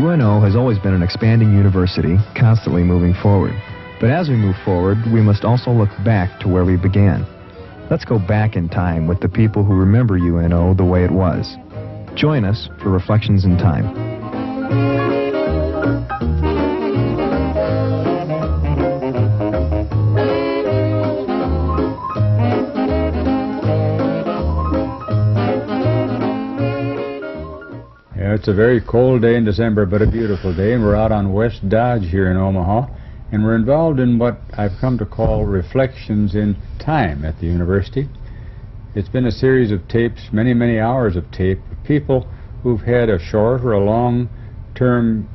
UNO has always been an expanding university, constantly moving forward. But as we move forward, we must also look back to where we began. Let's go back in time with the people who remember UNO the way it was. Join us for Reflections in Time. It's a very cold day in December, but a beautiful day, and we're out on West Dodge here in Omaha, and we're involved in what I've come to call Reflections in Time at the university. It's been a series of tapes, many, many hours of tape, of people who've had a short or a long-term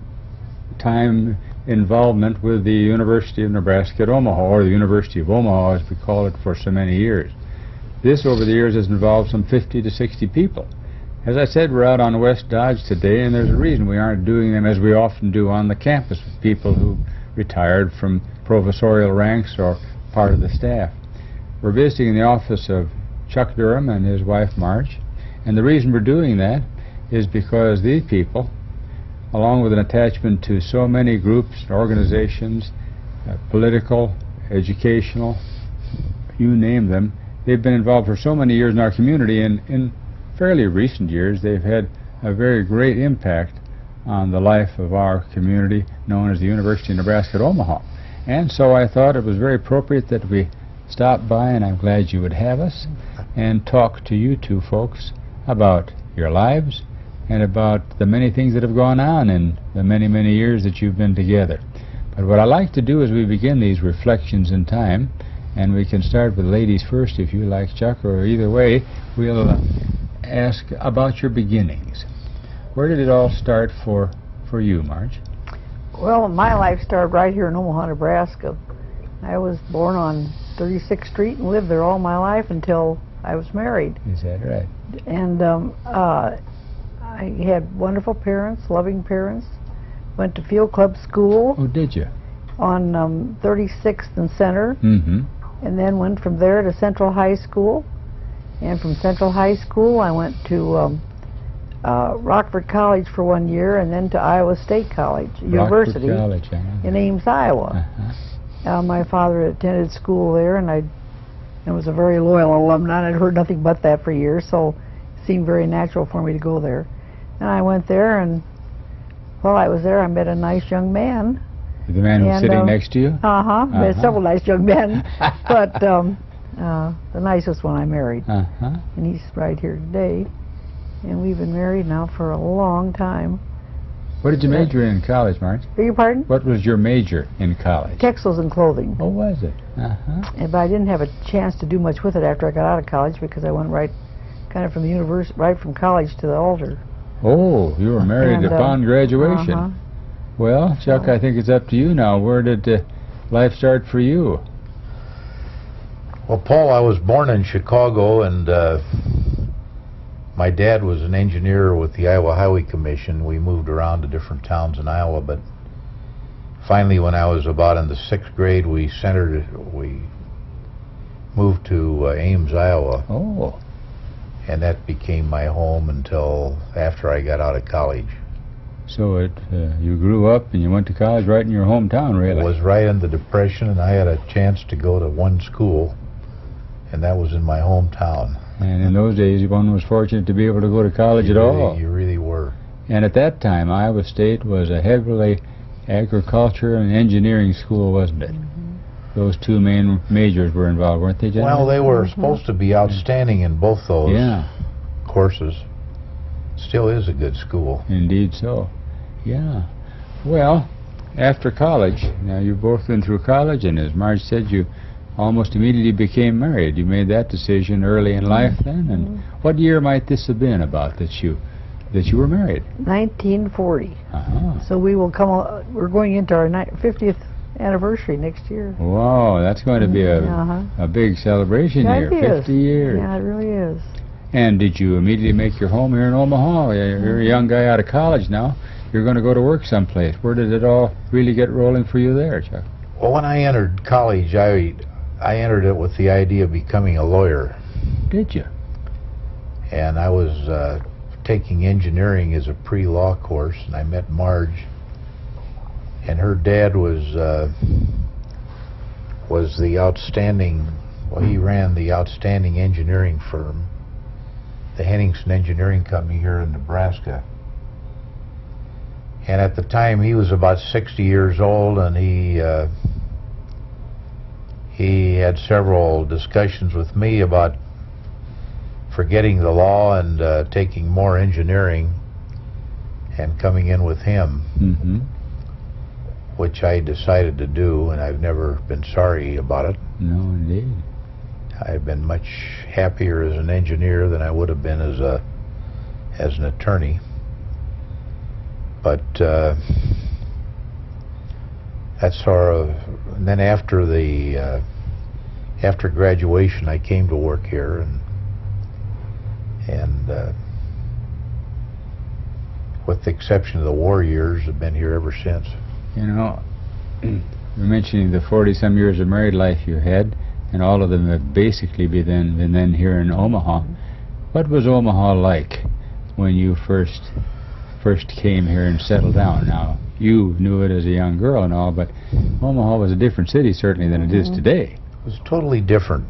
time involvement with the University of Nebraska at Omaha, or the University of Omaha as we call it for so many years. This over the years has involved some 50 to 60 people. As I said, we're out on West Dodge today, and there's a reason we aren't doing them as we often do on the campus with people who retired from professorial ranks or part of the staff. We're visiting in the office of Chuck Durham and his wife Marge, and the reason we're doing that is because these people, along with an attachment to so many groups, organizations, political, educational, you name them, they've been involved for so many years in our community, and in fairly recent years they've had a very great impact on the life of our community known as the University of Nebraska at Omaha. And so I thought it was very appropriate that we stop by, and I'm glad you would have us, and talk to you two folks about your lives and about the many things that have gone on in the many, many years that you've been together. But what I like to do as we begin these reflections in time, and we can start with ladies first if you like, Chuck, or either way, we'll ask about your beginnings. Where did it all start for you, Marge? Well, my life started right here in Omaha, Nebraska. I was born on 36th Street and lived there all my life until I was married. Is that right? And I had wonderful parents, loving parents. Went to field club school. Oh, did you? On 36th and Center. Mm-hmm. And then went from there to Central High School. And from Central High School, I went to Rockford College for 1 year, and then to Iowa State College, University College, in Ames, Iowa. Uh-huh. My father attended school there, and I was a very loyal alumni, and I'd heard nothing but that for years, so it seemed very natural for me to go there. And I went there, and while I was there, I met a nice young man. The man who's sitting next to you? Met several nice young men, but the nicest one I married. And he's right here today. And we've been married now for a long time. What did you major in college, Marge? Beg your pardon? What was your major in college? Textiles and clothing. Oh, was it? But I didn't have a chance to do much with it after I got out of college because I went right kind of from the university, right from college to the altar. Oh, you were married upon graduation. Well, Chuck, I think it's up to you now. Where did life start for you? Well, Paul, I was born in Chicago, and my dad was an engineer with the Iowa Highway Commission. We moved around to different towns in Iowa, but finally when I was about in the 6th grade, we moved to Ames, Iowa. Oh. And that became my home until after I got out of college. So you grew up and you went to college right in your hometown, really? It was right in the Depression, and I had a chance to go to one school, and that was in my hometown. And in those days, one was fortunate to be able to go to college at all. You really were. And at that time, Iowa State was a heavily agriculture and engineering school, wasn't it? Those two main majors were involved, weren't they, gentlemen? Well, they were supposed to be outstanding in both those courses. Still is a good school. Indeed so. Yeah. Well, after college, now you've both been through college, and as Marge said, you almost immediately became married. You made that decision early in life then, and what year might this have been about that you were married? 1940. So we will we're going into our 50th anniversary next year. Wow, that's going to be a big celebration year. 50 years. Yeah, it really is. And did you immediately make your home here in Omaha? You're a young guy out of college now. You're going to go to work someplace. Where did it all really get rolling for you there, Chuck? Well, when I entered college, I entered it with the idea of becoming a lawyer. Did you? And I was taking engineering as a pre-law course, and I met Marge. And her dad was the outstanding. Well, he ran the outstanding engineering firm, the Henningsen Engineering Company here in Nebraska. And at the time, he was about 60 years old, and he had several discussions with me about forgetting the law and taking more engineering and coming in with him, which I decided to do, and I've never been sorry about it. No, indeed. I've been much happier as an engineer than I would have been as an attorney. But that's sort of. And then after graduation, I came to work here, and with the exception of the war years, I've been here ever since. You know, you're mentioning the 40-some years of married life you had, and all of them have basically been then here in Omaha. What was Omaha like when you first came here and settled down? Now, you knew it as a young girl and all, but Omaha was a different city certainly than it is today. It was totally different.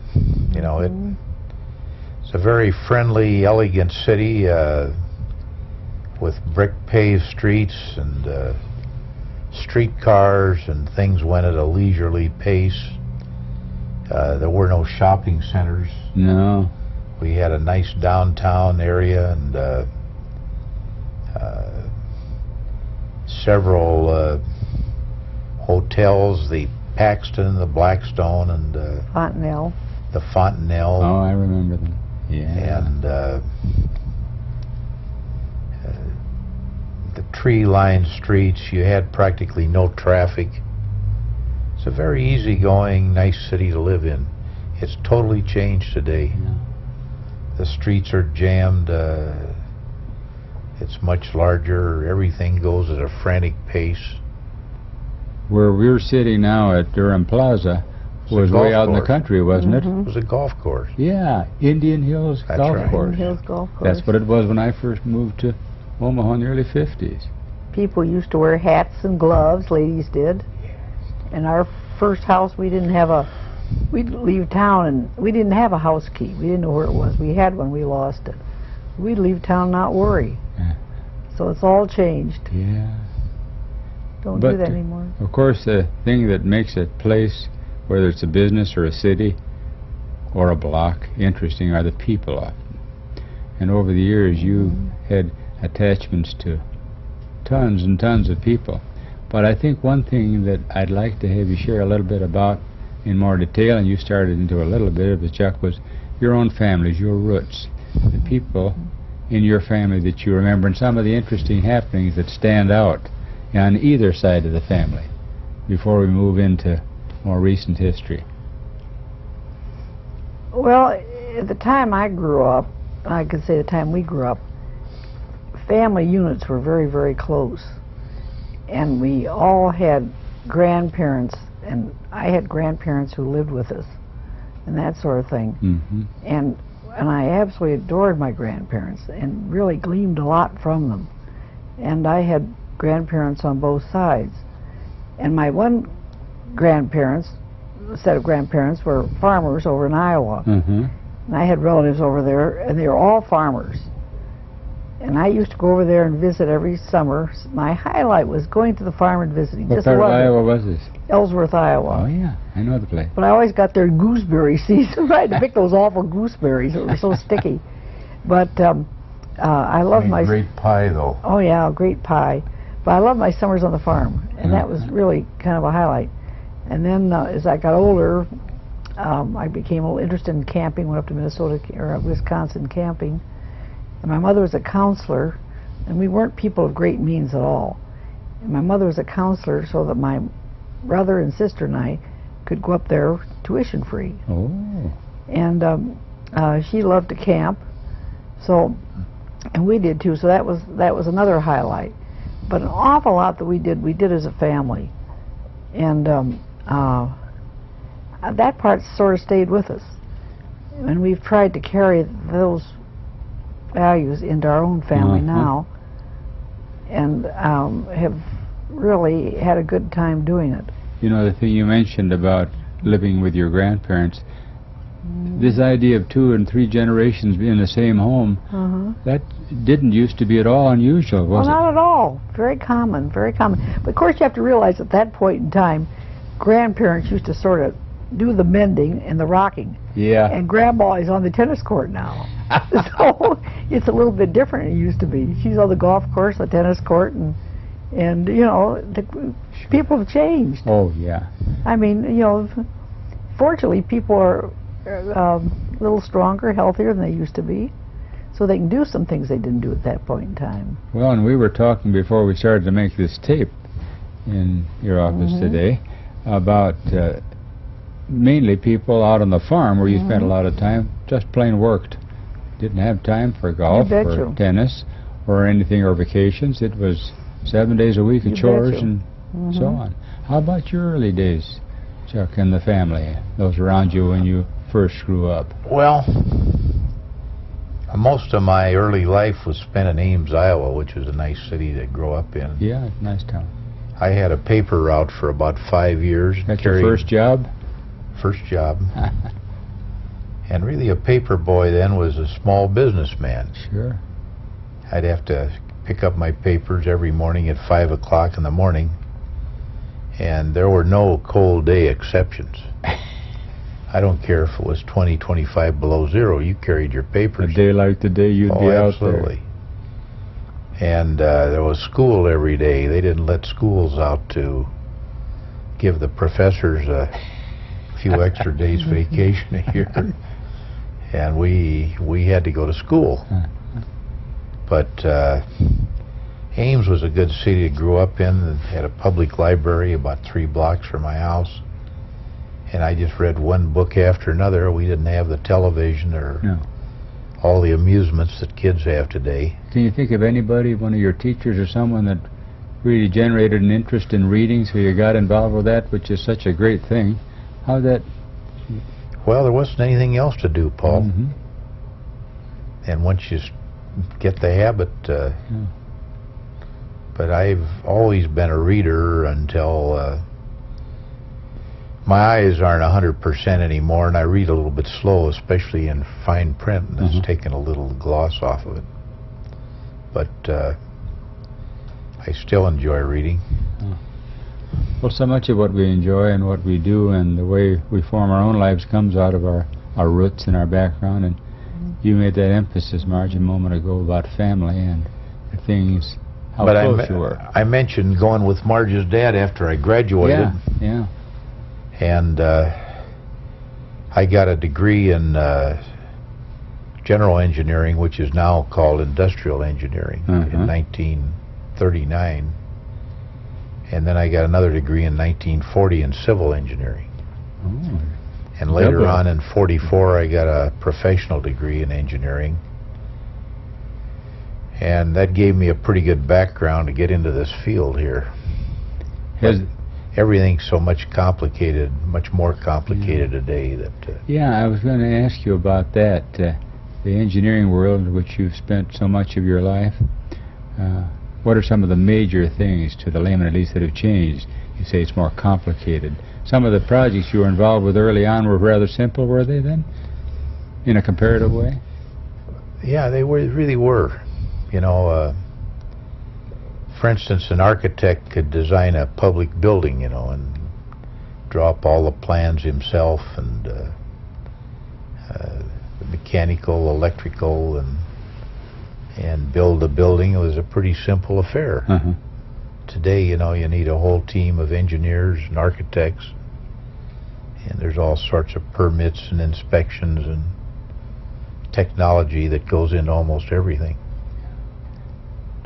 You know, it's a very friendly, elegant city with brick paved streets and streetcars, and things went at a leisurely pace. There were no shopping centers. No. We had a nice downtown area and several hotels, the Paxton, the Blackstone, and Fontanelle. the Fontanelle. Oh, I remember them. Yeah. And the tree-lined streets. You had practically no traffic. It's a very easygoing, nice city to live in. It's totally changed today. Yeah. The streets are jammed. It's much larger. Everything goes at a frantic pace. Where we're sitting now at Durham Plaza was way out in the country, wasn't it? It was a golf course. Yeah, Indian Hills That's Golf right. Course. Indian Hills Golf Course. That's what it was when I first moved to Omaha in the early 50s. People used to wear hats and gloves, ladies did. In our first house, we'd leave town and we didn't have a house key. We didn't know where it was. We had one, we lost it. We'd leave town, not worry. Yeah. So it's all changed. Yeah. Don't But do that anymore. Of course, the thing that makes a place, whether it's a business or a city or a block, interesting are the people often. And over the years, you had attachments to tons and tons of people. But I think one thing that I'd like to have you share a little bit about in more detail, and you started into a little bit of it, Chuck, was your own families, your roots, the people in your family that you remember, and some of the interesting happenings that stand out on either side of the family before we move into more recent history. Well, at the time I grew up, I could say the time we grew up, family units were very, very close. And we all had grandparents, and I had grandparents who lived with us, and that sort of thing. And I absolutely adored my grandparents, and really gleaned a lot from them. And I had grandparents on both sides. And my one set of grandparents were farmers over in Iowa. And I had relatives over there, and they were all farmers. And I used to go over there and visit every summer. My highlight was going to the farm and visiting. What part of Iowa was this? Ellsworth, Iowa. Oh, yeah. I know the place. But I always got their gooseberry season. I had to pick those awful gooseberries. They were so sticky. But I loved my... Great pie, though. Oh, yeah, great pie. But I loved my summers on the farm. And that was really kind of a highlight. And then as I got older, I became a little interested in camping, went up to Minnesota or Wisconsin camping. And my mother was a counselor, and we weren't people of great means at all. And my mother was a counselor so that my brother and sister and I could go up there tuition free. Oh. And she loved to camp, so, and we did too, so that was another highlight. But an awful lot that we did as a family. And that part sort of stayed with us. And we've tried to carry those values into our own family now, and have really had a good time doing it. You know, the thing you mentioned about living with your grandparents, this idea of 2 and 3 generations in the same home, that didn't used to be at all unusual, was it? Well, not at all. Very common, very common. But of course you have to realize at that point in time, grandparents used to sort of do the mending and the rocking. Yeah. And Grandma is on the tennis court now. So it's a little bit different than it used to be. She's on the golf course, the tennis court, and you know, people have changed. Oh, yeah. I mean, you know, fortunately people are a little stronger, healthier than they used to be, so they can do some things they didn't do at that point in time. Well, and we were talking before we started to make this tape in your office today about mainly people out on the farm where you spent a lot of time just plain worked. Didn't have time for golf or tennis or anything or vacations. It was 7 days a week of chores and so on. How about your early days, Chuck, and the family, those around you when you first grew up? Well, most of my early life was spent in Ames, Iowa, which is a nice city to grow up in. Yeah, nice town. I had a paper route for about 5 years. That's your first job? First job. And really a paper boy then was a small businessman. Sure. I'd have to pick up my papers every morning at 5 o'clock in the morning, and there were no cold day exceptions. I don't care if it was 20, 25 below zero, you carried your papers. A day like today, you'd be out absolutely. There. And there was school every day. They didn't let schools out to give the professors a few extra days vacation a year. And we had to go to school. But Ames was a good city to grow up in. It had a public library about 3 blocks from my house. And I just read one book after another. We didn't have the television or all the amusements that kids have today. Can you think of anybody, one of your teachers or someone that really generated an interest in reading so you got involved with that, which is such a great thing? How that... Well, there wasn't anything else to do, Paul. And once you get the habit... But I've always been a reader until... my eyes aren't 100% anymore, and I read a little bit slow, especially in fine print, and it's taken a little gloss off of it. But I still enjoy reading. Well, so much of what we enjoy and what we do and the way we form our own lives comes out of our roots and our background, and you made that emphasis, Marge, a moment ago about family and the things, how close you were. I mentioned going with Marge's dad after I graduated. Yeah. And I got a degree in general engineering, which is now called industrial engineering, in 1939. And then I got another degree in 1940 in civil engineering. And later on in 44, I got a professional degree in engineering. And that gave me a pretty good background to get into this field here. Everything's so much complicated, much more complicated today. Yeah, I was going to ask you about that. The engineering world, in which you've spent so much of your life, what are some of the major things, to the layman at least, that have changed? You say it's more complicated. Some of the projects you were involved with early on were rather simple, were they then, in a comparative way? Yeah, they really were. You know, for instance, an architect could design a public building, you know, and draw up all the plans himself, and the mechanical, electrical, and build a building. It was a pretty simple affair. Today, you know, you need a whole team of engineers and architects, and there's all sorts of permits and inspections and technology that goes into almost everything.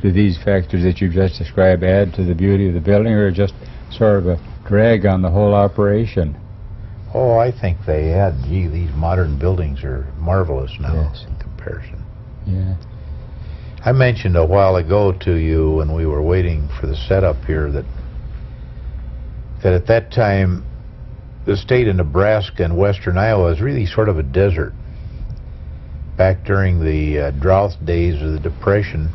Do these factors that you've just described add to the beauty of the building, or just sort of a drag on the whole operation? Oh, I think they add. Gee, these modern buildings are marvelous now in comparison. Yeah. I mentioned a while ago to you when we were waiting for the setup here that at that time the state of Nebraska and western Iowa is really sort of a desert. back during the drought days of the Depression,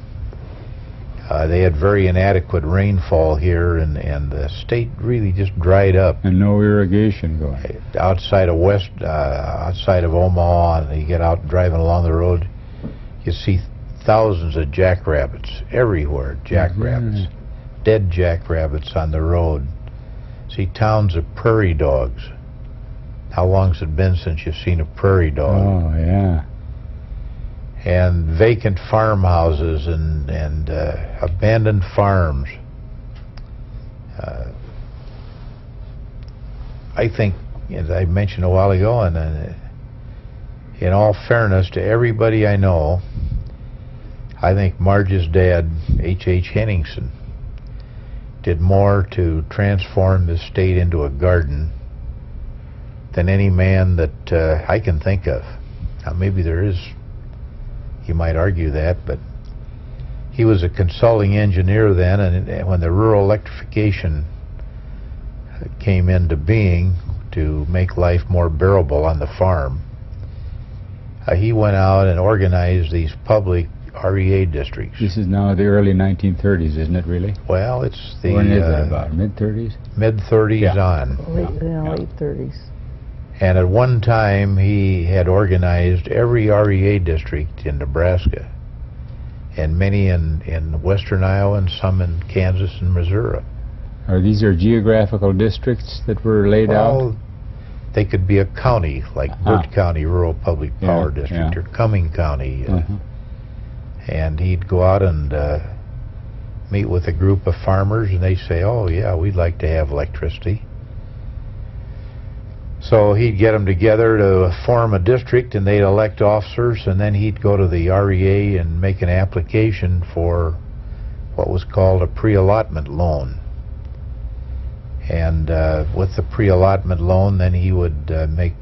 they had very inadequate rainfall here, and the state really just dried up. And no irrigation going. Outside of outside of Omaha, and you get out driving along the road, you see thousands of jackrabbits everywhere. Jackrabbits, dead jackrabbits on the road. See towns of prairie dogs. How long's it been since you've seen a prairie dog? Oh, yeah. And vacant farmhouses and abandoned farms. I think, as I mentioned a while ago, and in all fairness to everybody I know, I think Marge's dad, H.H. Henningsen, did more to transform the state into a garden than any man that I can think of. Now, maybe there is, you might argue that, but he was a consulting engineer then, and when the rural electrification came into being to make life more bearable on the farm, he went out and organized these public REA districts. This is now the early 1930s, isn't it, really? Well, it's the... When is it about? Mid-30s? Mid-30s on. Late 30s. And at one time, he had organized every REA district in Nebraska, and many in western Iowa, and some in Kansas and Missouri. These are geographical districts that were laid out? Well, they could be a county, like Burt County Rural Public Power District, or Cumming County. And he'd go out and meet with a group of farmers, and they say, oh, yeah, we'd like to have electricity. So he'd get them together to form a district, and they'd elect officers, and then he'd go to the REA and make an application for what was called a pre-allotment loan. And with the pre-allotment loan, then he would make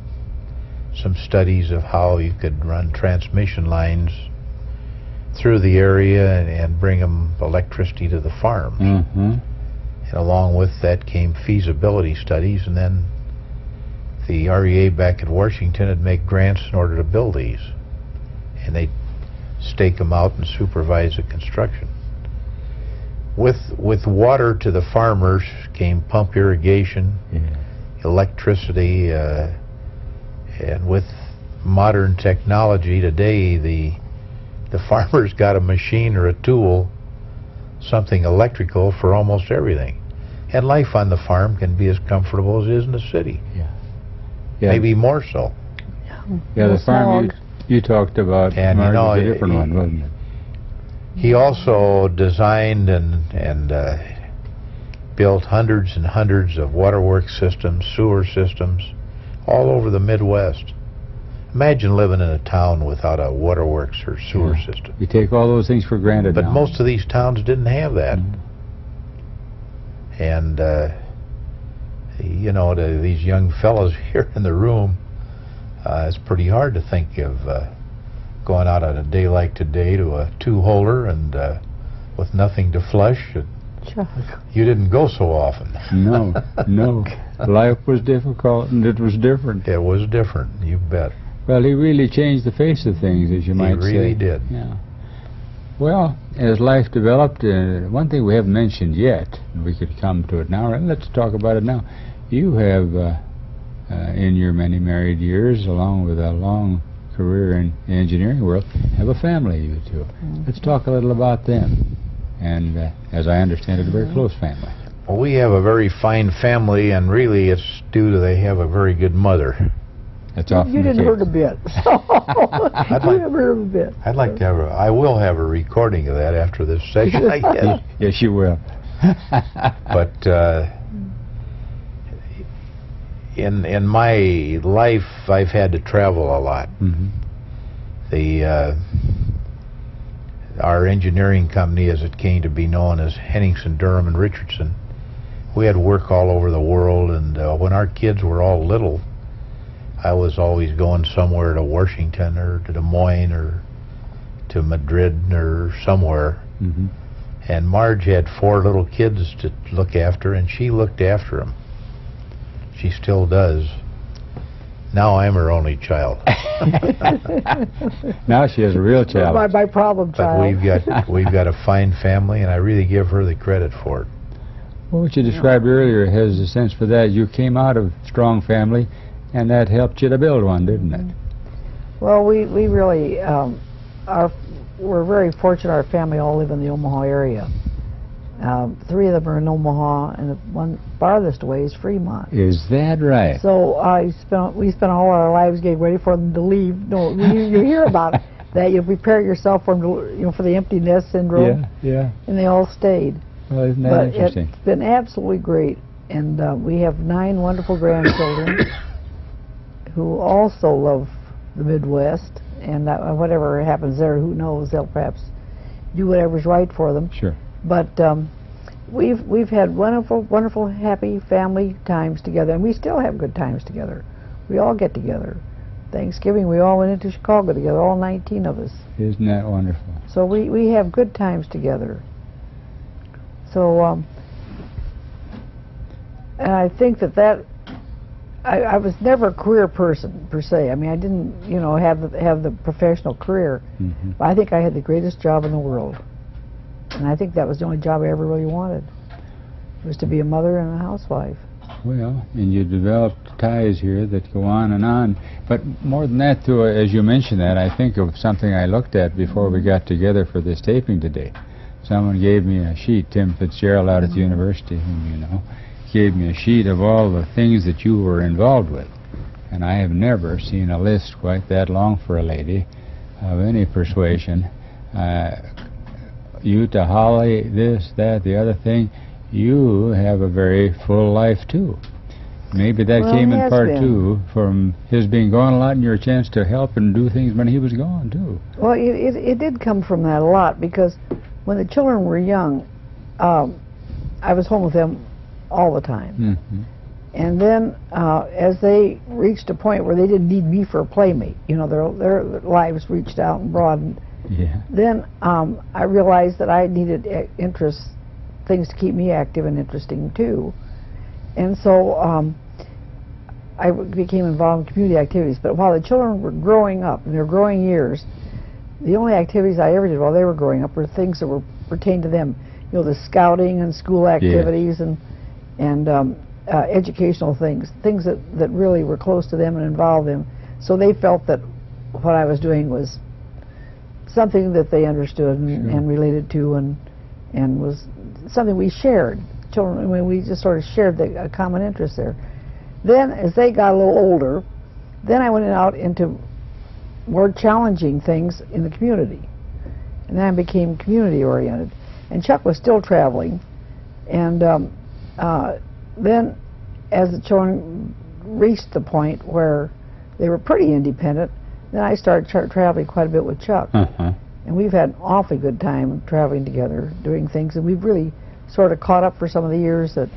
some studies of how you could run transmission lines through the area and bring them electricity to the farms. And along with that came feasibility studies, and then the REA back in Washington would make grants in order to build these, and they'd stake them out and supervise the construction. With water to the farmers came pump irrigation, electricity, and with modern technology today, the farmer's got a machine or a tool, something electrical, for almost everything. And life on the farm can be as comfortable as it is in the city. Maybe more so. Yeah, the farm you talked about, and Marge, was a different one, wasn't it? He also designed and built hundreds and hundreds of waterworks systems, sewer systems, all over the Midwest. Imagine living in a town without a waterworks or sewer system. We take all those things for granted But now. most of these towns didn't have that. And, you know, to these young fellows here in the room, it's pretty hard to think of going out on a day like today to a two-holer and with nothing to flush. You didn't go so often. No, no. Life was difficult, and it was different. It was different, you bet. Well, he really changed the face of things, as you might say. He really did. Yeah. Well, as life developed, one thing we haven't mentioned yet, and we could come to it now, and let's talk about it now. You have, in your many married years, along with a long career in the engineering world, have a family, you two. Let's talk a little about them. And as I understand it, a very close family. Well, we have a very fine family, and really it's due to they have a very good mother. That's often You didn't the hurt case. a bit. You didn't hurt a bit. I'd like to have I will have a recording of that after this session, I guess. Yes, you will. But in my life, I've had to travel a lot. Our engineering company, as it came to be known as Henningsen, Durham, and Richardson, we had work all over the world, and when our kids were all little, I was always going somewhere to Washington or to Des Moines or to Madrid or somewhere. And Marge had 4 little kids to look after, and she looked after them. She still does. Now I'm her only child. Now she has a real challenge. My problem But child. we've got a fine family, and I really give her the credit for it. Well, what you described earlier has a sense for that. You came out of a strong family, and that helped you to build one, didn't it? Well, we really we're very fortunate. Our family all live in the Omaha area. 3 of them are in Omaha, and the one farthest away is Fremont. Is that right? So we spent all our lives getting ready for them to leave. No, you hear about that. You prepare yourself for them to, for the empty nest syndrome. Yeah, yeah. And they all stayed. Well, isn't that interesting? It's been absolutely great, and we have 9 wonderful grandchildren who also love the Midwest, and whatever happens there, who knows? They'll perhaps do whatever's right for them. Sure. But we've had wonderful, happy family times together, and we still have good times together. We all get together. Thanksgiving, we all went into Chicago together, all 19 of us. Isn't that wonderful? So we have good times together. So, and I think that I was never a career person per se. I mean, I didn't, have the professional career. Mm-hmm. But I think I had the greatest job in the world. And I think that was the only job I ever really wanted, was to be a mother and a housewife. Well, and you developed ties here that go on and on. But more than that, too, as you mentioned that, I think of something I looked at before we got together for this taping today. Someone gave me a sheet, Tim Fitzgerald out at the university, whom you know, gave me a sheet of all the things that you were involved with. And I have never seen a list quite that long for a lady of any persuasion. You to Holly, this, that, the other thing, you have a very full life too. Maybe that came in part too from his being gone a lot, and your chance to help and do things when he was gone too. Well, it did come from that a lot, because when the children were young, I was home with them all the time. Mm-hmm. And then as they reached a point where they didn't need me for a playmate, their lives reached out and broadened. Yeah. Then I realized that I needed things to keep me active and interesting too. And so I became involved in community activities. But while the children were growing up, in their growing years, the only activities I ever did while they were growing up were things that pertained to them. The scouting and school activities and educational things that really were close to them and involved them. So they felt that what I was doing was something that they understood and related to, and was something we shared. Children, we just sort of shared a common interest there. Then, as they got a little older, then I went out into more challenging things in the community, and then I became community-oriented. And Chuck was still traveling, and then, as the children reached the point where they were pretty independent, then I started traveling quite a bit with Chuck. Uh-huh. And we've had an awfully good time traveling together, doing things, and we've really sort of caught up for some of the years that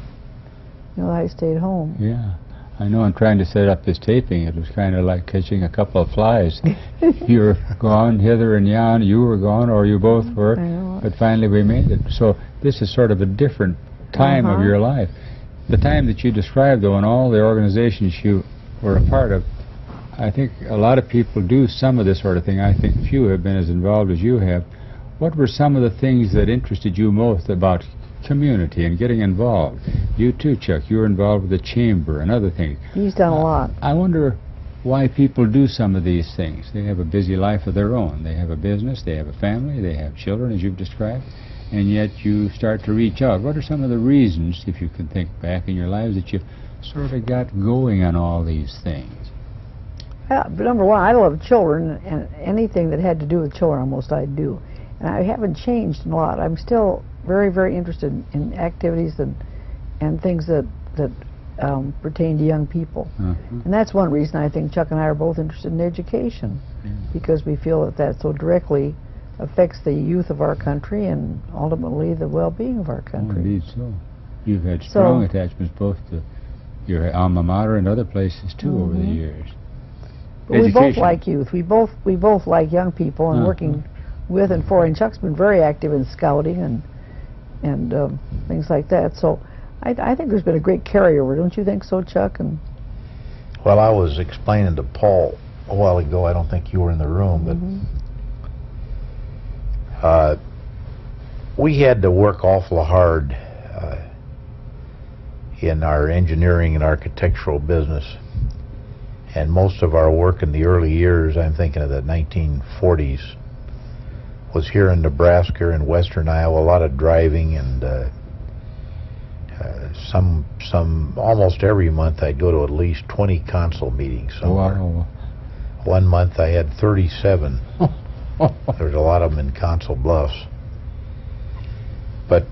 I stayed home. Yeah. I know in trying to set up this taping, it was kind of like catching a couple of flies. You were gone hither and yon, you were gone, or you both were, but finally we made it. So this is sort of a different time of your life. The time that you described, though, and all the organizations you were a part of, I think a lot of people do some of this sort of thing. I think few have been as involved as you have. What were some of the things that interested you most about community and getting involved? You too, Chuck, you were involved with the chamber and other things. He's done a lot. I wonder why people do some of these things. They have a busy life of their own. They have a business, they have a family, they have children, as you've described, and yet you start to reach out. What are some of the reasons, if you can think back in your lives, that you sort of got going on all these things? But number one, I love children, and anything that had to do with children almost I do. And I haven't changed a lot. I'm still very, very interested in activities and things that pertain to young people. And that's one reason I think Chuck and I are both interested in education, because we feel that so directly affects the youth of our country and ultimately the well-being of our country. Oh, indeed so. You've had strong attachments both to your alma mater and other places too over the years. But we both like youth. We both like young people and working with and for. And Chuck's been very active in scouting and things like that. So I think there's been a great carryover. Don't you think so, Chuck? And Well, I was explaining to Paul a while ago, I don't think you were in the room, but we had to work awful hard in our engineering and architectural business. And most of our work in the early years, I'm thinking of the 1940s, was here in Nebraska and western Iowa, a lot of driving, and almost every month I'd go to at least 20 council meetings somewhere. Wow. One month I had 37. There's a lot of them in Council Bluffs. But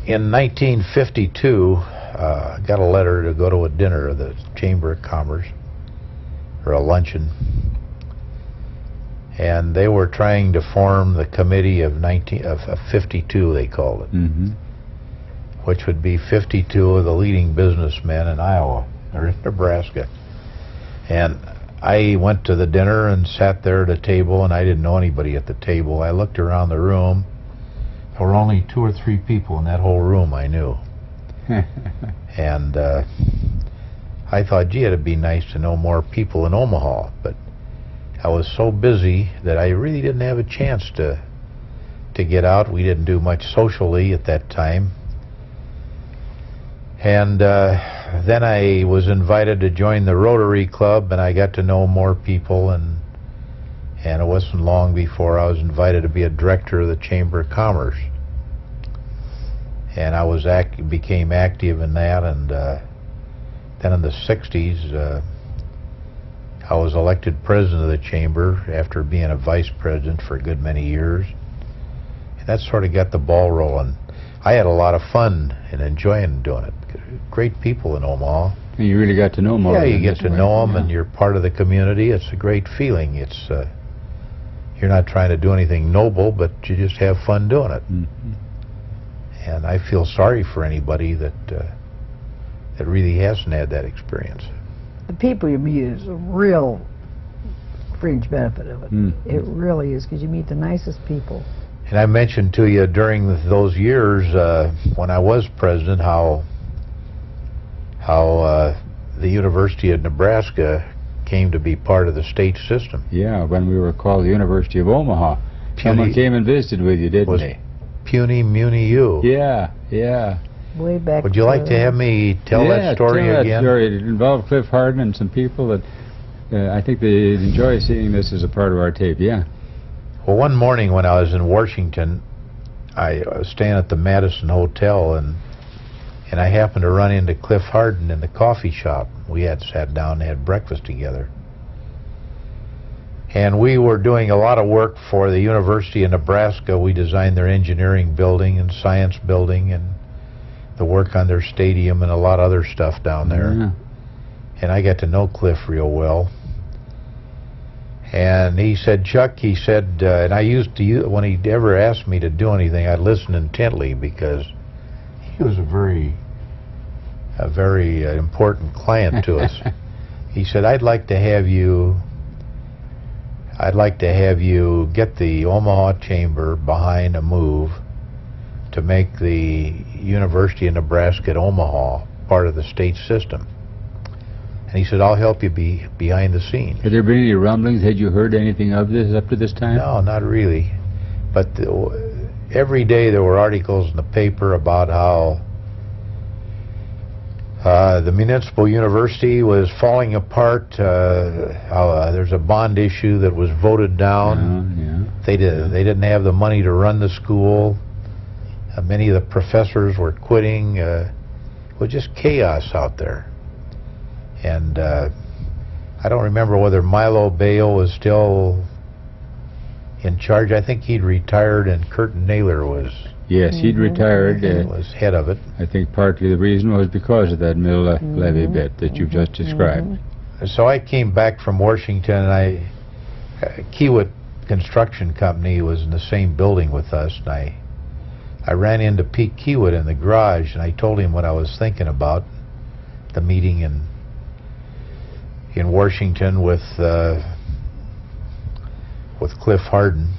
in 1952, I got a letter to go to a dinner of the Chamber of Commerce, or a luncheon, and they were trying to form the committee of 52, they called it, which would be 52 of the leading businessmen in Iowa or in Nebraska. And I went to the dinner and sat there at a table, and I didn't know anybody at the table. I looked around the room. There were only 2 or 3 people in that whole room I knew. And I thought, gee, it'd be nice to know more people in Omaha, but I was so busy that I really didn't have a chance to get out. We didn't do much socially at that time. And then I was invited to join the Rotary Club, and I got to know more people, and it wasn't long before I was invited to be a director of the Chamber of Commerce. And I became active in that, and then in the 60s, I was elected president of the Chamber after being a vice president for a good many years. And that sort of got the ball rolling. I had a lot of fun and enjoying doing it. Great people in Omaha. And you really got to know more. Yeah, you get to know them, and you're part of the community. It's a great feeling. It's you're not trying to do anything noble, but you just have fun doing it. And I feel sorry for anybody that really hasn't had that experience. The people you meet is a real fringe benefit of it. It really is, because you meet the nicest people. And I mentioned to you during those years when I was president how the University of Nebraska came to be part of the state system. Yeah, when we were called the University of Omaha. Someone came and visited with you, didn't they? Puny Muni U. Yeah, yeah. Way back. Would you like to have me tell that story again? That story. It involved Cliff Harden and some people that I think they'd enjoy seeing this as a part of our tape, yeah. Well, one morning when I was in Washington, I was staying at the Madison Hotel, and I happened to run into Cliff Harden in the coffee shop. We had sat down and had breakfast together. And we were doing a lot of work for the University of Nebraska. We designed their engineering building and science building and the work on their stadium and a lot of other stuff down there. Yeah. And I got to know Cliff real well. And he said, Chuck, he said, and I used to, when he ever asked me to do anything, I'd listen intently because he was a very important client to us. He said, I'd like to have you get the Omaha Chamber behind a move to make the University of Nebraska at Omaha part of the state system. And he said, I'll help you be behind the scenes. Had there been any rumblings? Had you heard anything of this up to this time? No, not really. But every day there were articles in the paper about how the municipal university was falling apart, how there's a bond issue that was voted down. They didn't have the money to run the school. Many of the professors were quitting. It was just chaos out there. And I don't remember whether Milo Bayo was still in charge. I think he'd retired, and Curtin Naylor was... Yes, he'd retired. Was head of it. I think partly the reason was because of that mill levy bit that you've just described. So I came back from Washington, and Kiewit Construction Company was in the same building with us, and I ran into Pete Kiewit in the garage, and I told him what I was thinking about the meeting in Washington with Cliff Harden.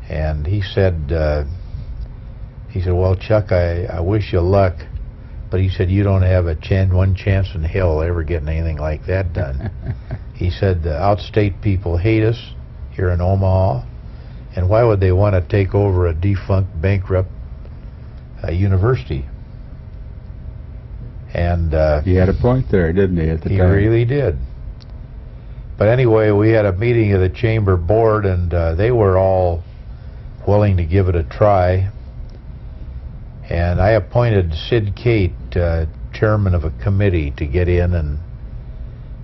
And he said, well, Chuck, I wish you luck, But he said, you don't have one chance in hell ever getting anything like that done. He said, the outstate people hate us here in Omaha, and why would they want to take over a defunct, bankrupt university? And he had a point there, didn't he, at the time? He really did. But anyway, we had a meeting of the chamber board, and they were all willing to give it a try. And I appointed Sid Kate, chairman of a committee, to get in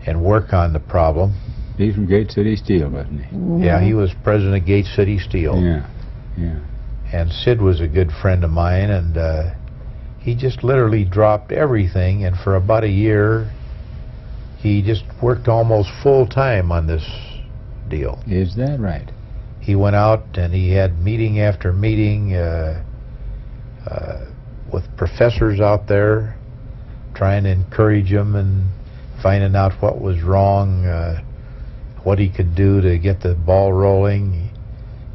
and work on the problem. He's from Gate City Steel, wasn't he? Mm-hmm. Yeah, he was president of Gate City Steel. Yeah, yeah. And Sid was a good friend of mine, and he just literally dropped everything, and for about a year, he just worked almost full-time on this deal. Is that right? He went out and he had meeting after meeting with professors out there, trying to encourage them and finding out what was wrong, what he could do to get the ball rolling.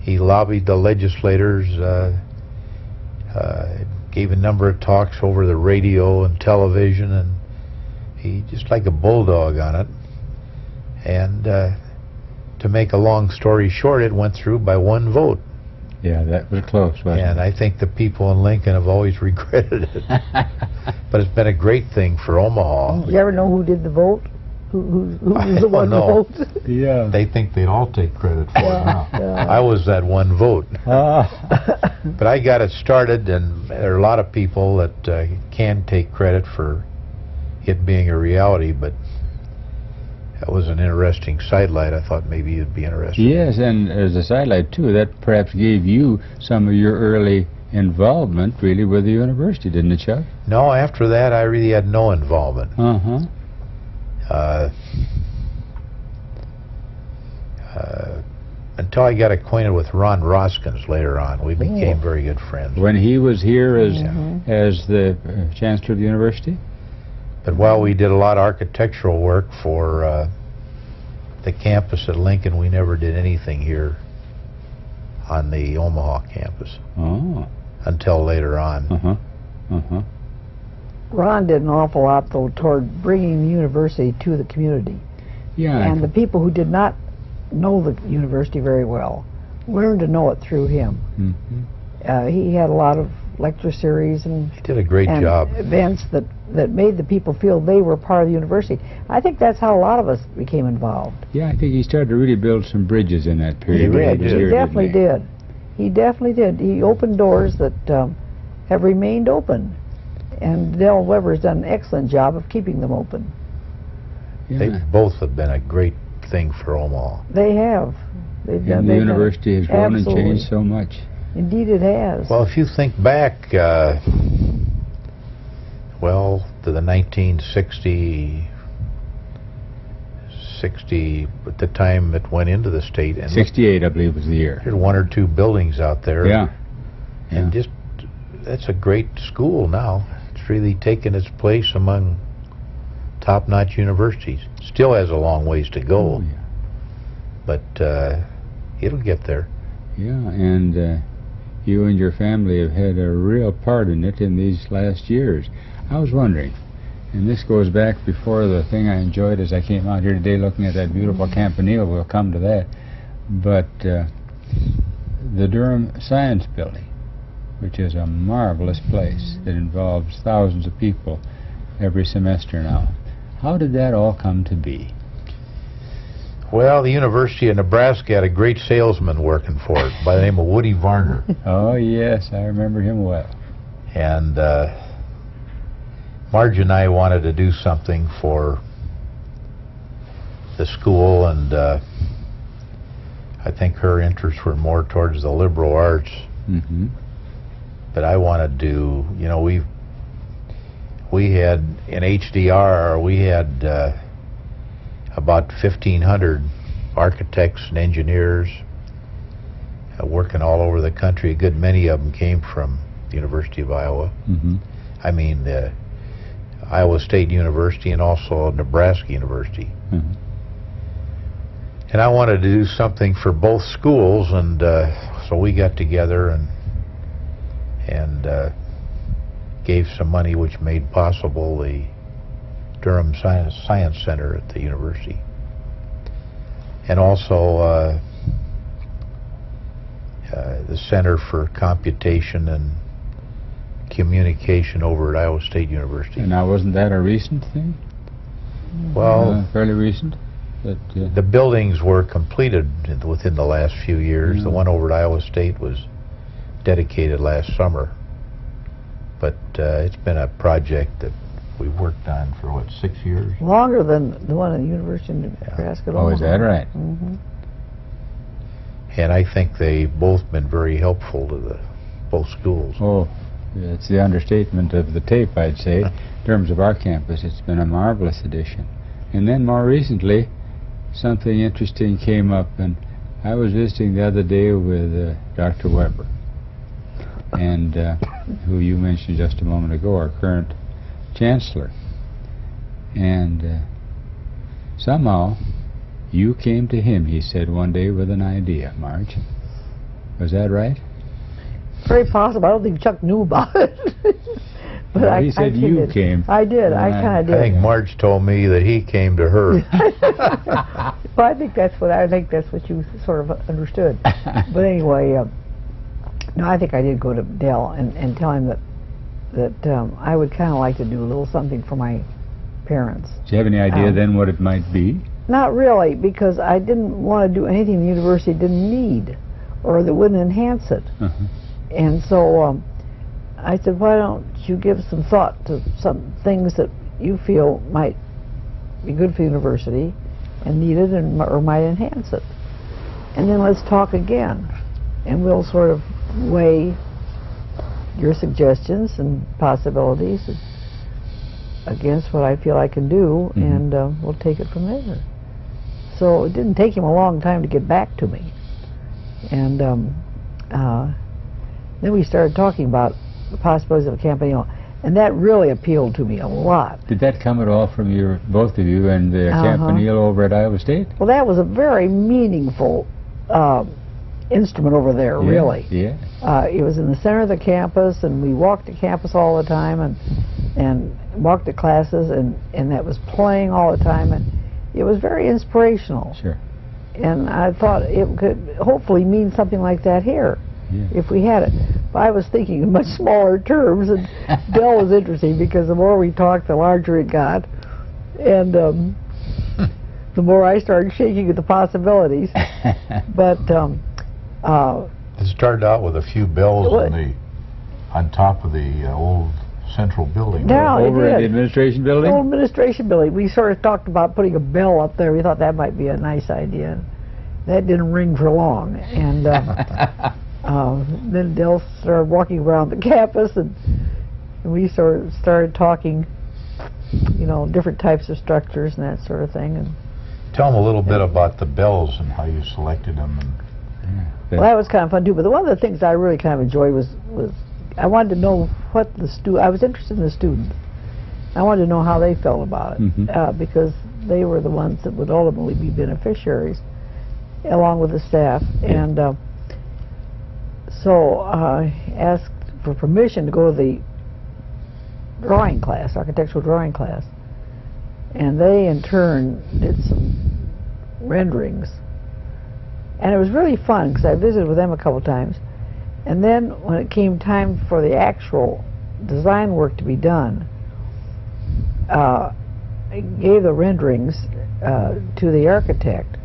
He lobbied the legislators, gave a number of talks over the radio and television, and he just like a bulldog on it. And to make a long story short, it went through by one vote. Yeah, that was close, wasn't And it? I think the people in Lincoln have always regretted it. But it's been a great thing for Omaha. You ever know who did the vote? Who was the one to know. vote? Yeah. They think they'd all take credit for it now. Yeah. I was that one vote. Ah. But I got it started, and there are a lot of people that can take credit for it being a reality, but that was an interesting sidelight. I thought maybe you'd be interested. Yes, and as a sidelight, too, that perhaps gave you some of your early involvement, really, with the university, didn't it, Chuck? No, after that, I really had no involvement. Uh-huh. Until I got acquainted with Ron Roskins later on. We became very good friends. When he was here as the chancellor of the university? But while we did a lot of architectural work for the campus at Lincoln, we never did anything here on the Omaha campus. Oh. Until later on. Uh-huh. Uh-huh. Ron did an awful lot, though, toward bringing the university to the community. Yeah. And the people who did not know the university very well learned to know it through him. Mm-hmm. He had a lot of lecture series and He did a great job. events that made the people feel they were part of the university. I think that's how a lot of us became involved. Yeah, I think he started to really build some bridges in that period. He really when was did. here, He definitely didn't did. He definitely did. He opened doors that have remained open. And Dell Weber's done an excellent job of keeping them open. he? They Yeah. both have been a great thing for Omaha. They have. They've done, And the they've done university has grown absolutely. and changed so much. Indeed it has. Well, if you think back, well, to the 1960, at the time it went into the state, and 68, I believe, was the year. there's one or two buildings out there. Yeah. And Yeah. just, that's a great school now. It's really taken its place among top-notch universities. Still has a long ways to go, Oh, yeah. but it'll get there. Yeah, and you and your family have had a real part in it in these last years. I was wondering, and this goes back before the thing I enjoyed as I came out here today looking at that beautiful campanile. We'll come to that. But the Durham Science Building, which is a marvelous place that involves thousands of people every semester now. How did that all come to be? Well, the University of Nebraska had a great salesman working for it by the name of Woody Varner. Oh, yes, I remember him well. And Marge and I wanted to do something for the school, and I think her interests were more towards the liberal arts. Mm-hmm. But I wanted to, you know, we had in HDR, we had about 1,500 architects and engineers working all over the country. A good many of them came from the University of Iowa. Mm-hmm. I mean, Iowa State University and also Nebraska University. Mm-hmm. And I wanted to do something for both schools, and so we got together and gave some money which made possible the Durham Science Center at the university. And also the Center for Computation and Communication over at Iowa State University. And now, wasn't that a recent thing? Well, fairly recent? The buildings were completed within the last few years. The one over at Iowa State was dedicated last summer. But it's been a project that we worked on for, what, 6 years? Longer than the one at the University of Nebraska. Oh, is that right? Mm-hmm. And I think they've both been very helpful to both schools. Oh, it's the understatement of the tape, I'd say. In terms of our campus, it's been a marvelous addition. And then more recently, something interesting came up, and I was visiting the other day with Dr. Weber, and who you mentioned just a moment ago, our current chancellor. And somehow you came to him, he said one day, with an idea, Marge. Was that right? Very possible. I don't think Chuck knew about it. But well, he said you came. I did. I kind of did. I think Marge told me that he came to her. Well, I think that's what you sort of understood. But anyway, no, I think I did go to Dell and tell him that I would kind of like to do a little something for my parents. Do you have any idea then what it might be? Not really, because I didn't want to do anything the university didn't need or that wouldn't enhance it. And so I said, why don't you give some thought to some things that you feel might be good for the university and needed or might enhance it. And then let's talk again. And we'll sort of weigh your suggestions and possibilities against what I feel I can do, and we'll take it from there. So it didn't take him a long time to get back to me. And then we started talking about the possibilities of a Campanile, and that really appealed to me a lot. Did that come at all from both of you and the Campanile over at Iowa State? Well, that was a very meaningful instrument over there, really. Yeah. It was in the center of the campus, and we walked the campus all the time, and walked to classes, and that was playing all the time, and it was very inspirational. Sure. And I thought it could hopefully mean something like that here, if we had it. But I was thinking in much smaller terms, and Dell was interesting because the more we talked, the larger it got, and the more I started shaking at the possibilities. But it started out with a few bells on top of the old central building. Yeah, over at the administration building? The old administration building. We sort of talked about putting a bell up there. We thought that might be a nice idea. That didn't ring for long. And then Dell started walking around the campus, and we sort of started talking, you know, different types of structures and that sort of thing. And tell them a little bit about the bells and how you selected them. Well, that was kind of fun too. But one of the things I really kind of enjoyed was I wanted to know what I was interested in the students. I wanted to know how they felt about it, because they were the ones that would ultimately be beneficiaries, along with the staff. And so I asked for permission to go to the drawing class, architectural drawing class, and they in turn did some renderings. And it was really fun because I visited with them a couple times. And then when it came time for the actual design work to be done, I gave the renderings to the architect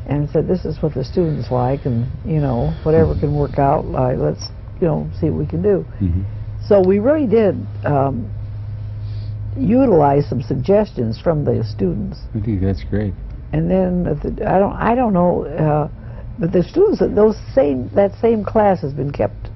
and said, this is what the students like, and you know, whatever can work out, let's, you know, see what we can do. So we really did utilize some suggestions from the students. I think that's great. And then I don't know, but the students that same class has been kept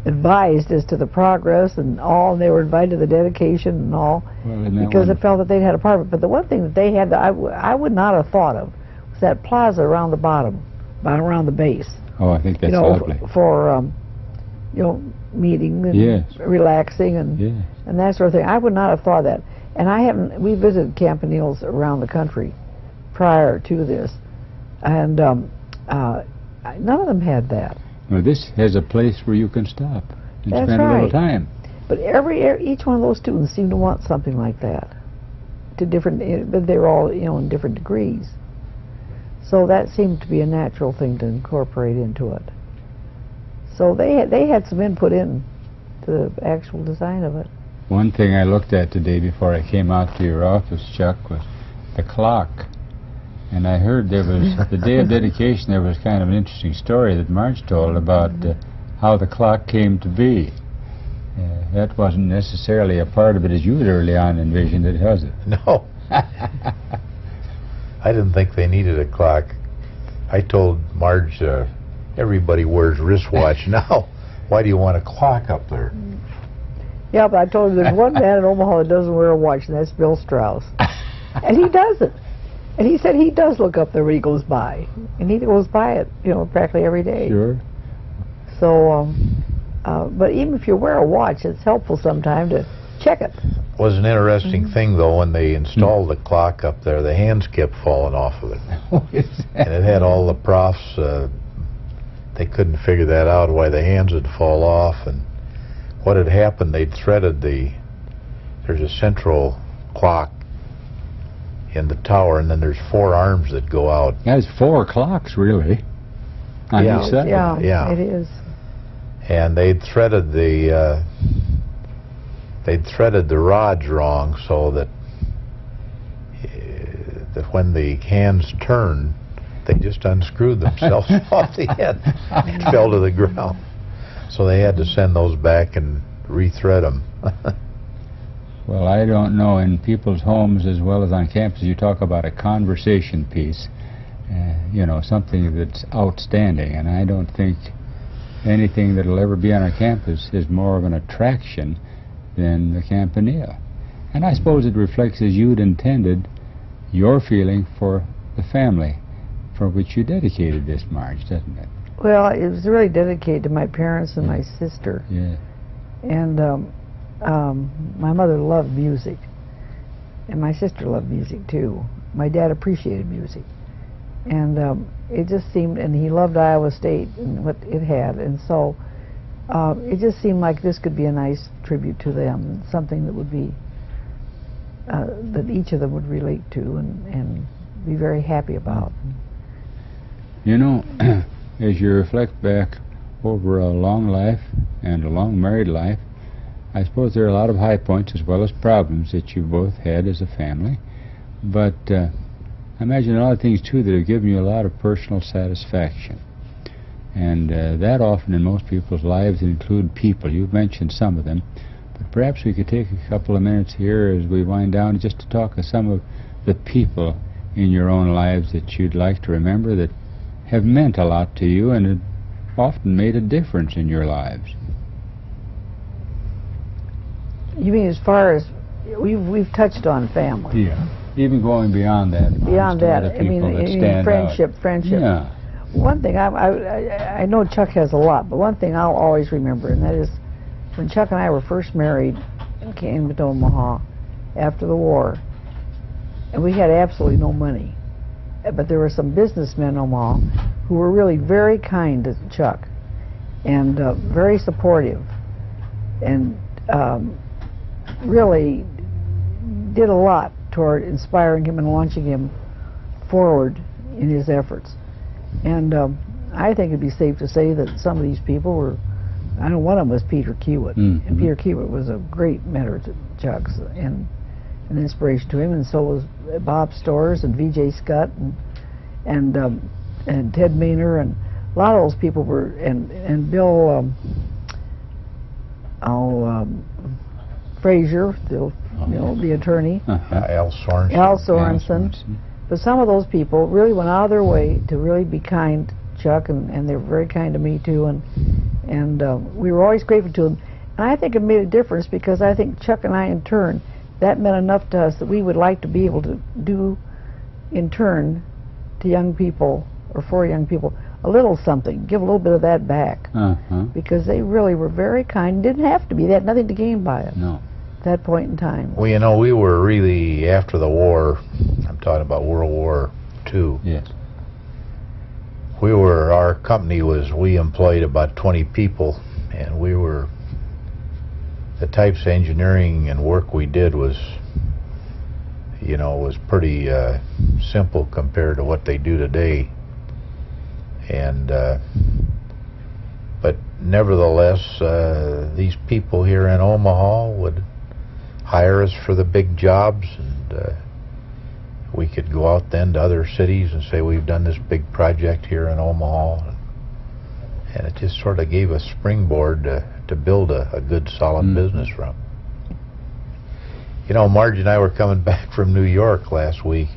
advised as to the progress and all, and they were invited to the dedication and all, because they felt that they had a part of it. But the one thing that they had that I would not have thought of was that plaza around the bottom, around the base. Oh, I think that's lovely. For you know, meeting and relaxing and that sort of thing. I would not have thought of that. And we visited campaniles around the country prior to this, and none of them had that. Well, this has a place where you can stop and spend a little time. But each one of those students seemed to want something like that. To different, but they were all, you know, in different degrees. So that seemed to be a natural thing to incorporate into it. So they had some input in to the actual design of it. One thing I looked at today before I came out to your office, Chuck, was the clock. And I heard there was, the day of dedication, there was kind of an interesting story that Marge told about how the clock came to be. That wasn't necessarily a part of it as you had early on envisioned it, was it? No. I didn't think they needed a clock. I told Marge, everybody wears wristwatch now. Why do you want a clock up there? Yeah, but I told him there's one man in Omaha that doesn't wear a watch, and that's Bill Strauss. And he doesn't. And he said he does look up there when he goes by. And he goes by it, you know, practically every day. Sure. So, but even if you wear a watch, it's helpful sometime to check it. Was an interesting thing, though, when they installed the clock up there, the hands kept falling off of it. And it had all the profs, they couldn't figure that out, why the hands would fall off. And what had happened, they'd threaded there's a central clock in the tower, and then there's 4 arms that go out. That's 4 clocks, really. On each side. Yeah, it is. And they'd threaded the rods wrong, so that when the hands turned, they just unscrewed themselves off the end and fell to the ground. So they had to send those back and rethread them. Well, I don't know. In people's homes as well as on campus, you talk about a conversation piece, you know, something that's outstanding. And I don't think anything that'll ever be on our campus is more of an attraction than the Campanile. And I suppose it reflects, as you'd intended, your feeling for the family for which you dedicated this, Marge, doesn't it? Well, it was really dedicated to my parents and my sister. Yeah. And my mother loved music, and my sister loved music too. My dad appreciated music, and it just seemed, and he loved Iowa State and what it had, and so it just seemed like this could be a nice tribute to them, something that would be that each of them would relate to and be very happy about. You know, as you reflect back over a long life and a long married life, I suppose there are a lot of high points as well as problems that you both had as a family, but I imagine a lot of things too that have given you a lot of personal satisfaction, and that often in most people's lives include people. You've mentioned some of them, but perhaps we could take a couple of minutes here as we wind down just to talk of some of the people in your own lives that you'd like to remember that have meant a lot to you and have often made a difference in your lives. You mean as far as we've touched on family? Yeah. Even going beyond that. Beyond that, I mean, friendship. Yeah. One thing I know Chuck has a lot, but one thing I'll always remember, and that is when Chuck and I were first married and came to Omaha after the war, and we had absolutely no money. But there were some businessmen in Omaha who were really very kind to Chuck and very supportive and really did a lot toward inspiring him and launching him forward in his efforts. And I think it'd be safe to say that some of these people were, I know one of them was Peter Kiewit, and Peter Kiewit was a great mentor to Chuck's and an inspiration to him, and so was Bob Storrs and V.J. Scott and Ted Maynor, and a lot of those people were, and Bill Frazier, the attorney, Al Sorensen. Al Sorensen. But some of those people really went out of their way to really be kind to Chuck, and they were very kind to me too, and we were always grateful to them. And I think it made a difference because I think Chuck and I, in turn, that meant enough to us that we would like to be able to do, in turn, to young people, or for young people, a little something, give a little bit of that back. Because they really were very kind, didn't have to be, they had nothing to gain by it. No. At that point in time. Well, you know, we were really, after the war, I'm talking about World War II. Yes. Our company we employed about 20 people, and we were the types of engineering and work we did was, you know, was pretty simple compared to what they do today. And but nevertheless, these people here in Omaha would hire us for the big jobs, and we could go out then to other cities and say we've done this big project here in Omaha, and it just sort of gave a springboard to build a good solid business from. You know, Marge and I were coming back from New York last week.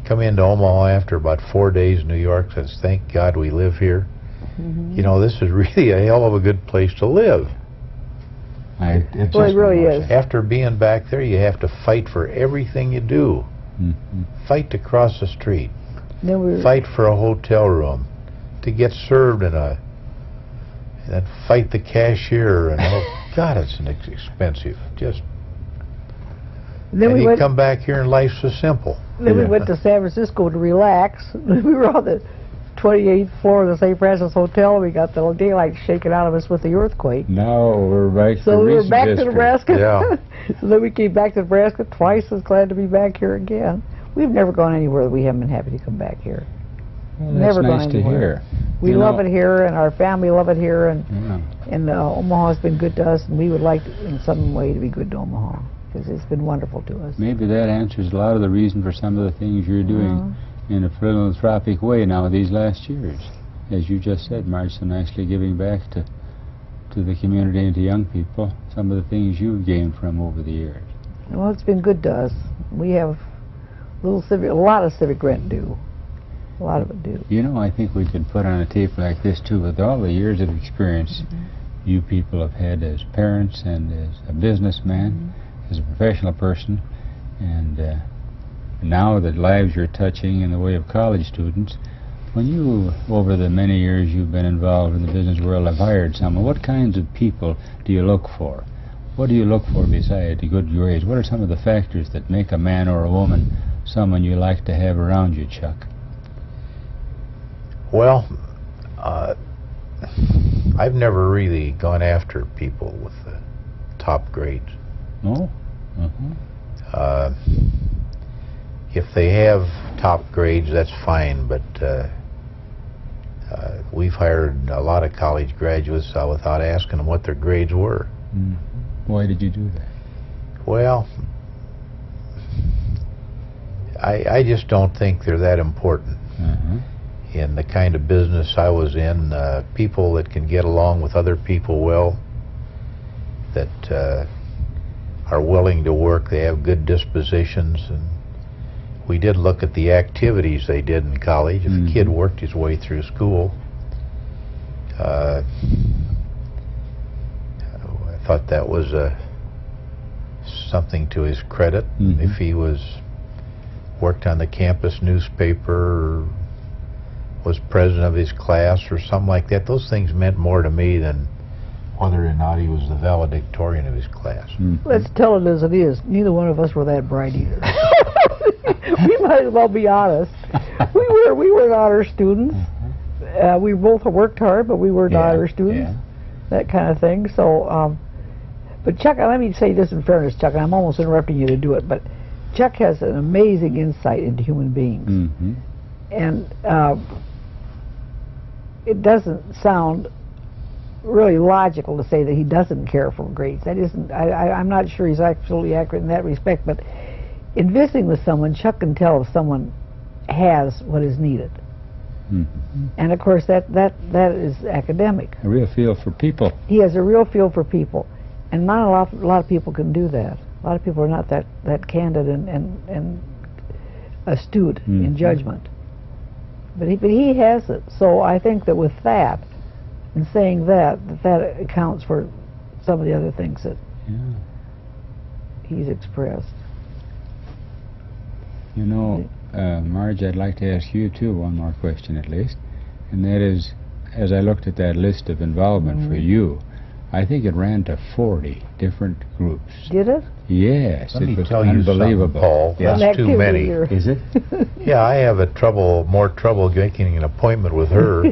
Come into Omaha after about 4 days in New York, says, thank God we live here. You know, this is really a hell of a good place to live. It really is. After being back there, you have to fight for everything you do. Fight to cross the street. Fight for a hotel room. To get served in a... And then fight the cashier. And oh, God, it's expensive. Just... And you come back here and life's so simple. Then we went to San Francisco to relax. We were on the 28th floor of the St. Francis Hotel. We got the daylight shaken out of us with the earthquake. Now we're back So we were back to Nebraska. Yeah. So then we came back to Nebraska, twice as glad to be back here again. We've never gone anywhere that we haven't been happy to come back here. Well, Never that's nice gone to anywhere. hear. We love it here, and our family love it here, and Yeah. Omaha's been good to us, and we would like, in some way, to be good to Omaha, because it's been wonderful to us. Maybe that answers a lot of the reason for some of the things you're doing in a philanthropic way now these last years. As you just said, Marge, so nicely giving back to the community and to young people some of the things you've gained from over the years. Well, it's been good to us. We have a lot of civic rent due. A lot of it due. You know, I think we could put on a tape like this too, with all the years of experience you people have had as parents and as a businessman, as a professional person, and now the lives you're touching in the way of college students. When you, over the many years you've been involved in the business world, have hired someone, what kinds of people do you look for? What do you look for besides the good grades? What are some of the factors that make a man or a woman someone you like to have around you, Chuck? Well, I've never really gone after people with the top grades. No? If they have top grades, that's fine, but we've hired a lot of college graduates without asking them what their grades were. Why did you do that? Well, I just don't think they're that important. In the kind of business I was in, people that can get along with other people well, that are willing to work, they have good dispositions, and we did look at the activities they did in college. If a kid worked his way through school, I thought that was something to his credit. If he worked on the campus newspaper, or was president of his class or something like that, those things meant more to me than whether or not he was the valedictorian of his class. Let's tell it as it is. Neither one of us were that bright either. We might as well be honest. We were honor students. We both worked hard, but we were honor students. That kind of thing. So, but Chuck, let me say this in fairness, Chuck, and I'm almost interrupting you to do it, but Chuck has an amazing insight into human beings. And it doesn't sound really logical to say that he doesn't care for grades. That isn't, I'm not sure he's absolutely accurate in that respect, but in visiting with someone, Chuck can tell if someone has what is needed. And of course that is academic. A real feel for people. He has a real feel for people, and not a lot of people can do that. A lot of people are not that candid and astute in judgment. But he has it. So I think that with that, and saying that accounts for some of the other things that he's expressed. You know, Marge, I'd like to ask you too one more question at least, and that is, as I looked at that list of involvement for you, I think it ran to 40 different groups. Did it? Yes, Let it me was tell you unbelievable. something, Paul. That's too many. Is it? Yeah, I have more trouble making an appointment with her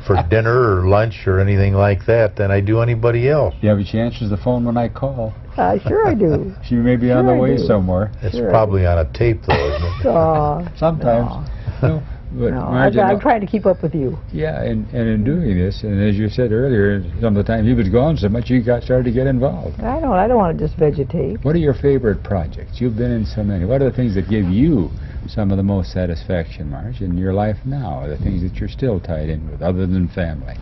for dinner or lunch or anything like that than I do anybody else. Yeah, but she answers the phone when I call. Sure I do. She may be on the way somewhere. It's Sure. probably on a tape, though, isn't it? Sometimes. No, but No, Marge, I'm trying to keep up with you. yeah, and in doing this, and as you said earlier, some of the time he was gone so much you started to get involved. I don't want to just vegetate. What are your favorite projects? You've been in so many. What are the things that give you some of the most satisfaction, Marge, in your life now? The things that you're still tied in with, other than family?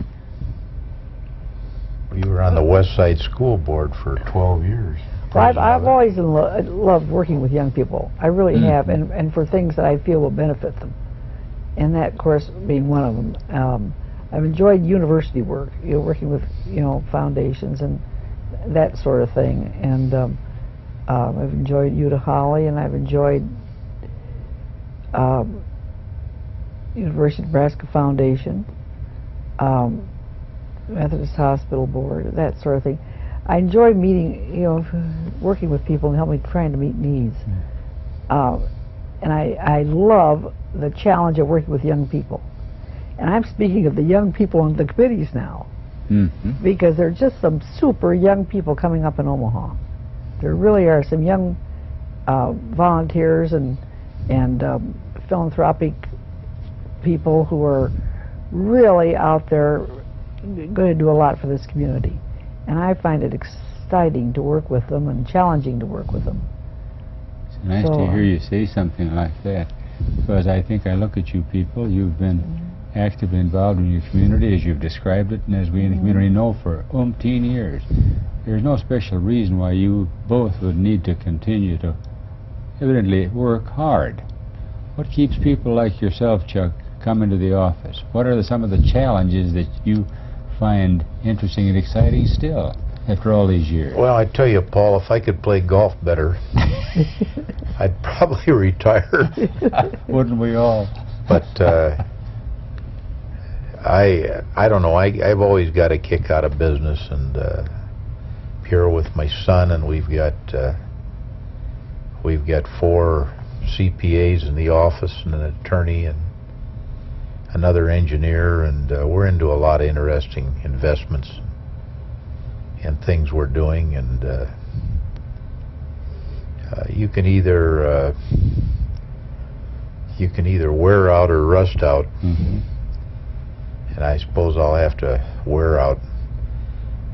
You were on the West Side School Board for 12 years. Well, I've always loved working with young people. I really have, and for things that I feel will benefit them. And that, of course, being one of them. I've enjoyed university work, working with, foundations and that sort of thing. And I've enjoyed Utah Holly, and I've enjoyed University of Nebraska Foundation, Methodist Hospital Board, that sort of thing. I enjoy meeting, working with people and trying to meet needs. And I love the challenge of working with young people. And I'm speaking of the young people on the committees now, because there are just some super young people coming up in Omaha. There really are some young volunteers and philanthropic people who are really out there going to do a lot for this community. And I find it exciting to work with them and challenging to work with them. It's nice to hear you say something like that, because I think I look at you people, you've been actively involved in your community as you've described it, and as we in the community know, for umpteen years. There's no special reason why you both would need to continue to evidently work hard. What keeps people like yourself, Chuck, coming to the office? What are some of the challenges that you find interesting and exciting still after all these years? Well, I tell you, Paul, if I could play golf better, I'd probably retire. Wouldn't we all? But I don't know. I've always got a kick out of business, and here with my son, and we've got 4 CPAs in the office, and an attorney, and another engineer, and we're into a lot of interesting investments and things we're doing, and you can either wear out or rust out, and I suppose I'll have to wear out.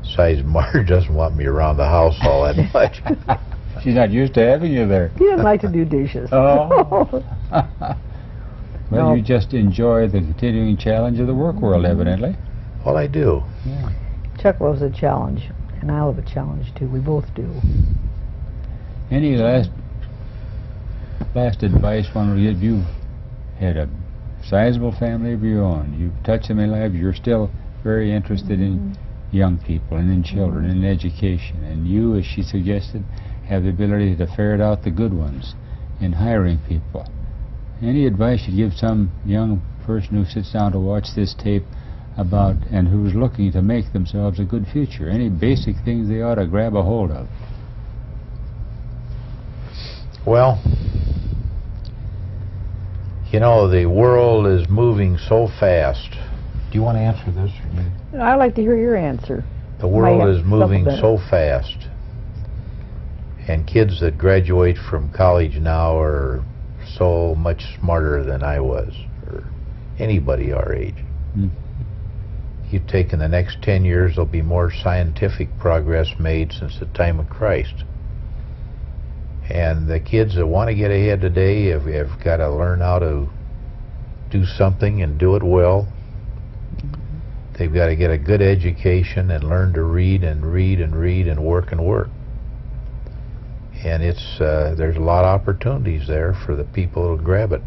Besides, Marge doesn't want me around the house all that much. She's not used to having you there. He doesn't like to do dishes. Oh. Well, you just enjoy the continuing challenge of the work world, evidently. Well, I do. Yeah. Chuck loves a challenge, and I love a challenge, too. We both do. Any last advice one would give? You had a sizable family of your own. You've touched so many lives. You're still very interested in young people and in children and in education. And you, as she suggested, have the ability to ferret out the good ones in hiring people. Any advice you'd give some young person who sits down to watch this tape about, and who's looking to make themselves a good future? Any basic things they ought to grab a hold of? Well, the world is moving so fast. Do you want to answer this? I'd like to hear your answer. The world is moving so fast, and kids that graduate from college now are so much smarter than I was, or anybody our age. You take in the next 10 years, there'll be more scientific progress made since the time of Christ. And the kids that want to get ahead today have got to learn how to do something and do it well. They've got to get a good education and learn to read and read and read and work and work. And there's a lot of opportunities there for the people who grab it.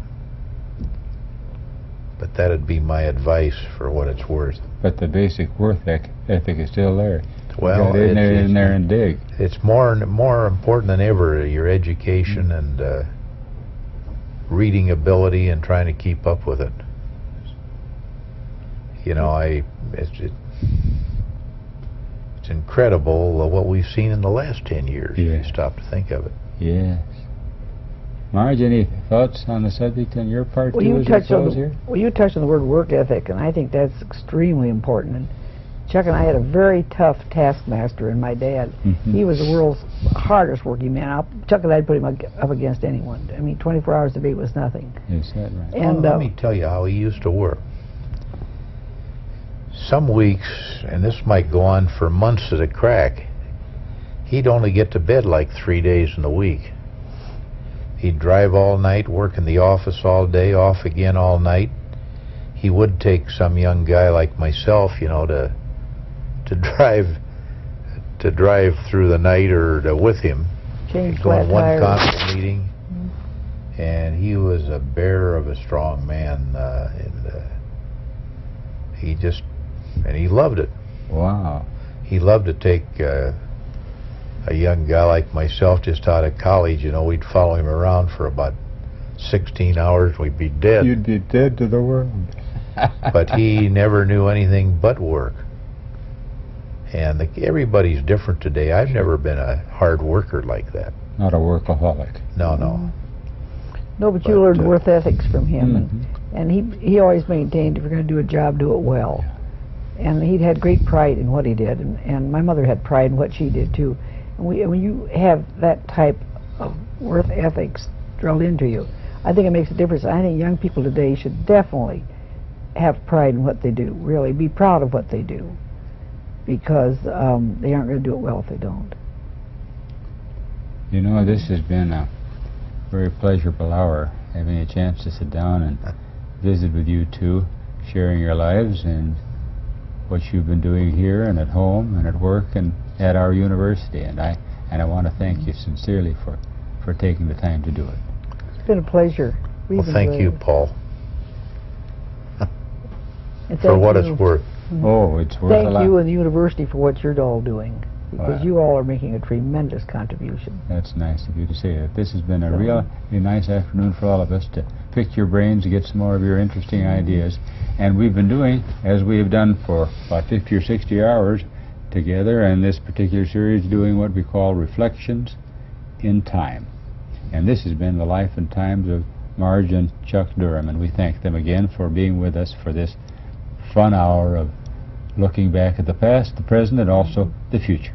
But that'd be my advice for what it's worth. But the basic work ethic is still there. Well, in there and dig. It's more important than ever, your education and reading ability and trying to keep up with it. It's incredible what we've seen in the last 10 years. Yeah. If you stop to think of it. Yes. Marge, any thoughts on the subject on your part Well, too, you as we touched on close here? you touched on the word work ethic, and I think that's extremely important. And Chuck and I had a very tough taskmaster in my dad. Mhm. He was the world's hardest working man. Chuck and I'd put him up against anyone. I mean, 24 hours a day was nothing. Is that right? And Well, let me tell you how he used to work. Some weeks, and this might go on for months at a crack, he'd only get to bed like 3 days in the week. He'd drive all night, work in the office all day, off again all night. He would take some young guy like myself, you know, to drive through the night or with him. change Go flat in one tires. council meeting, and he was a bear of a strong man, he loved it. Wow. He loved to take a young guy like myself just out of college, you know, we'd follow him around for about 16 hours, we'd be dead. You'd be dead to the world. But he never knew anything but work. And everybody's different today. I've never been a hard worker like that. Not a workaholic. No, no. No, but you But, learned work ethics from him, Mhm. and he always maintained if you're going to do a job, do it well. And he had great pride in what he did, and my mother had pride in what she did too. And when you have that type of work ethics drilled into you, I think it makes a difference. I think young people today should definitely have pride in what they do, really be proud of what they do, because they aren't going to do it well if they don't. You know, this has been a very pleasurable hour, having a chance to sit down and visit with you two, sharing your lives and what you've been doing here and at home and at work and at our university. And I want to thank you sincerely for taking the time to do it. It's been a pleasure. Well, thank you, Paul, And for thank what you. it's worth. Oh, it's worth a Thank lot. you and the university for what you're all doing, because Wow. you all are making a tremendous contribution. That's nice of you to say that. This has been a really nice afternoon for all of us to pick your brains, to get some more of your interesting ideas. And we've been doing, as we have done for about 50 or 60 hours together, in this particular series, doing what we call Reflections in Time. And this has been the life and times of Marge and Chuck Durham, and we thank them again for being with us for this fun hour of looking back at the past, the present, and also the future.